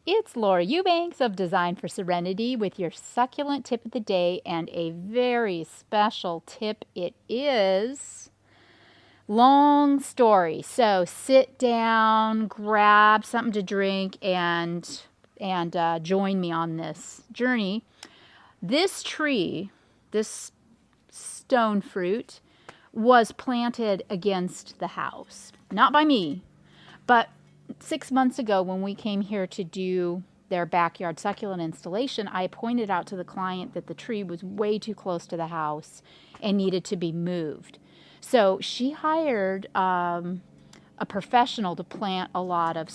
It's Laura Eubanks of Design for Serenity with your succulent tip of the day, and a very special tip it is. Long story. So sit down, grab something to drink, and join me on this journey. This tree, this stone fruit, was planted against the house. Not by me, but 6 months ago when we came here to do their backyard succulent installation, I pointed out to the client that the tree was way too close to the house and needed to be moved. So she hired a professional to plant a lot of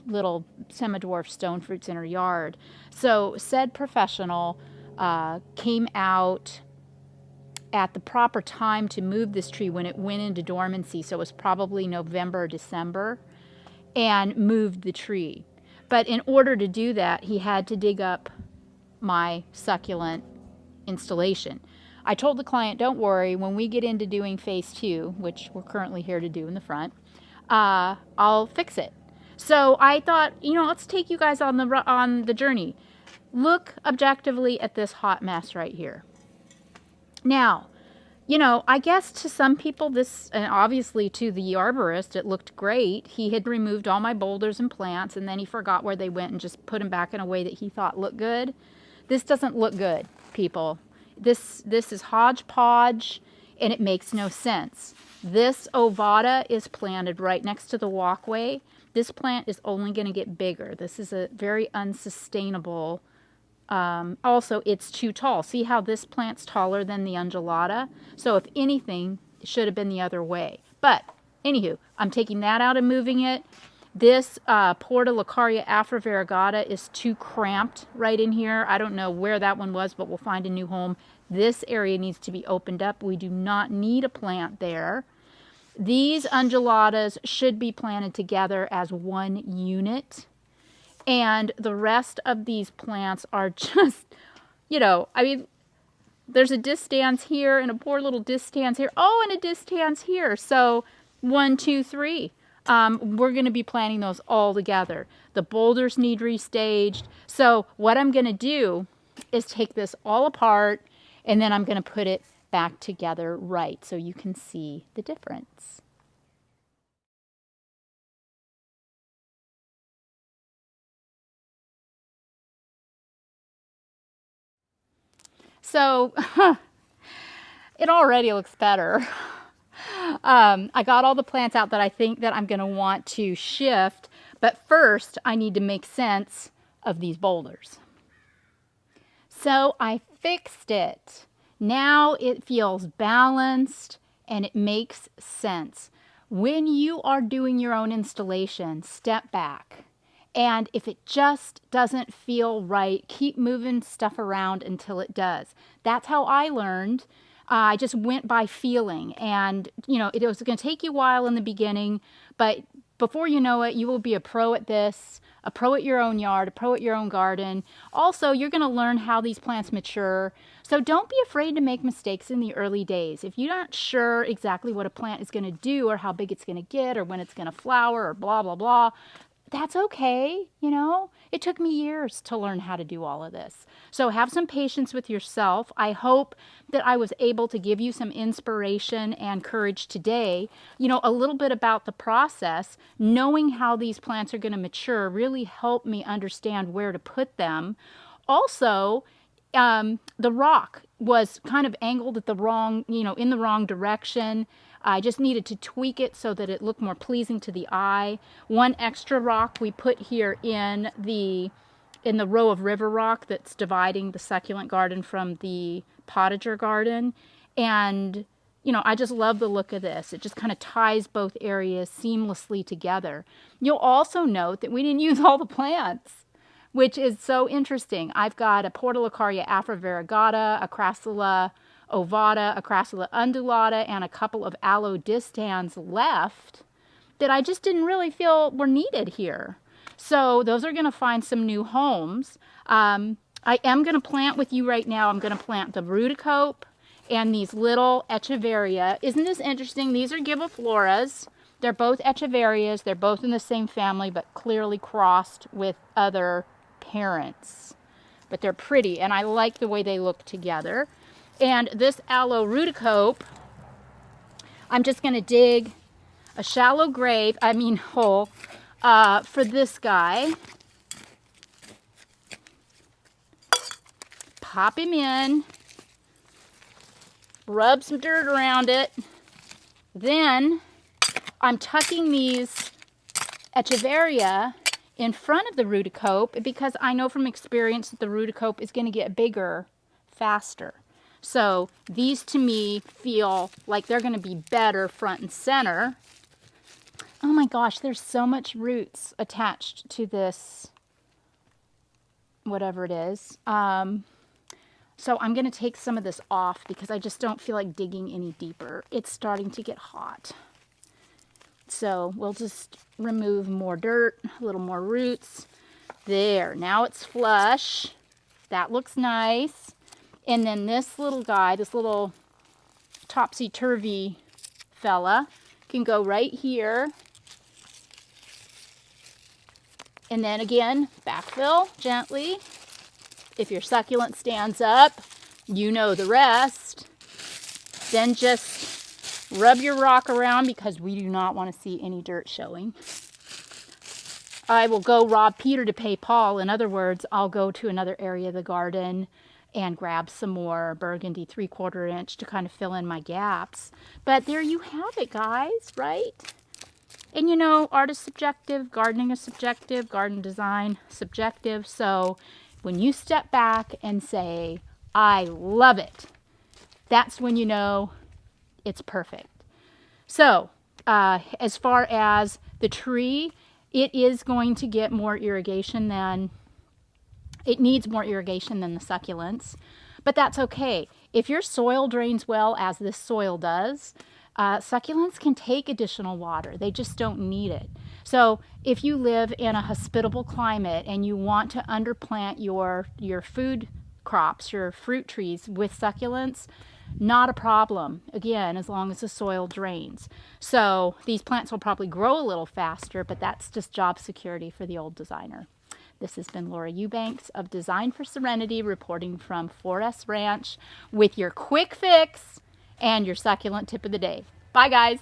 little semi-dwarf stone fruits in her yard. So said professional came out at the proper time to move this tree when it went into dormancy. So it was probably November or December, and moved the tree. But in order to do that, he had to dig up my succulent installation. I told the client, don't worry, when we get into doing phase 2, which we're currently here to do in the front, I'll fix it. So I thought, let's take you guys on the journey. Look objectively at this hot mess right here. Now, I guess to some people this, and obviously to the arborist, it looked great. He had removed all my boulders and plants, and then he forgot where they went and just put them back in a way that he thought looked good. This doesn't look good, people. This is hodgepodge, and it makes no sense. This ovada is planted right next to the walkway. This plant is only going to get bigger. This is a very unsustainable. Also, it's too tall. See how this plant's taller than the undulata? So if anything, it should have been the other way. But anywho, I'm taking that out and moving it. This Portulacaria afrovariegata is too cramped right in here. I don't know where that one was, but we'll find a new home. This area needs to be opened up. We do not need a plant there. These undulatas should be planted together as one unit. And the rest of these plants are just, there's a distance here and a poor little distance here. Oh, and a distance here. So 1, 2, 3. We're going to be planting those all together. The boulders need restaged. So what I'm going to do is take this all apart, and then I'm going to put it back together right so you can see the difference. So it already looks better. I got all the plants out that I think that I'm going to want to shift, but first I need to make sense of these boulders. So I fixed it. Now it feels balanced and it makes sense. When you are doing your own installation, step back. And if it just doesn't feel right, keep moving stuff around until it does. That's how I learned. I just went by feeling. And, it was going to take you a while in the beginning, but before you know it, you will be a pro at this, a pro at your own yard, a pro at your own garden. Also, you're going to learn how these plants mature. So don't be afraid to make mistakes in the early days. If you're not sure exactly what a plant is going to do or how big it's going to get or when it's going to flower or blah, blah, blah, that's okay, It took me years to learn how to do all of this. So have some patience with yourself. I hope that I was able to give you some inspiration and courage today. A little bit about the process. Knowing how these plants are going to mature really helped me understand where to put them. Also, the rock was kind of angled at the wrong, in the wrong direction. I just needed to tweak it so that it looked more pleasing to the eye. One extra rock we put here in the row of river rock that's dividing the succulent garden from the potager garden. And, I just love the look of this. It just kind of ties both areas seamlessly together. You'll also note that we didn't use all the plants, which is so interesting. I've got a Portulacaria afrovariegata, a Crassula ovata, a Crassula undulata, and a couple of aloe distans left that I just didn't really feel were needed here. So those are going to find some new homes. I am going to plant with you right now. I'm going to plant the ruticope and these little echeveria. Isn't this interesting? These are gibifloras. They're both echeverias. They're both in the same family, but clearly crossed with other parents. But they're pretty, and I like the way they look together. And this aloe ruticope, I'm just going to dig a shallow hole, for this guy. Pop him in, rub some dirt around it. Then I'm tucking these echeveria in front of the ruticope because I know from experience that the ruticope is going to get bigger faster. So these to me feel like they're going to be better front and center. Oh my gosh, there's so much roots attached to this, whatever it is. So I'm going to take some of this off because I just don't feel like digging any deeper. It's starting to get hot. So we'll just remove more dirt, a little more roots. There, now it's flush. That looks nice. And then this little guy, this little topsy-turvy fella, can go right here. And then again, backfill gently. If your succulent stands up, you know the rest. Then just rub your rock around because we do not want to see any dirt showing. I will go rob Peter to pay Paul. In other words, I'll go to another area of the garden and grab some more burgundy 3/4 inch to kind of fill in my gaps. But there you have it, guys, right? And you know, art is subjective, gardening is subjective, garden design subjective. So when you step back and say, I love it, that's when you know it's perfect. So as far as the tree, it is going to get more irrigation than, it needs more irrigation than the succulents, but that's okay. If your soil drains well, as this soil does, succulents can take additional water. They just don't need it. So if you live in a hospitable climate and you want to underplant your food crops, your fruit trees with succulents, not a problem, again, as long as the soil drains. So these plants will probably grow a little faster, but that's just job security for the old designer. This has been Laura Eubanks of Design for Serenity, reporting from 4S Ranch with your quick fix and your succulent tip of the day. Bye, guys.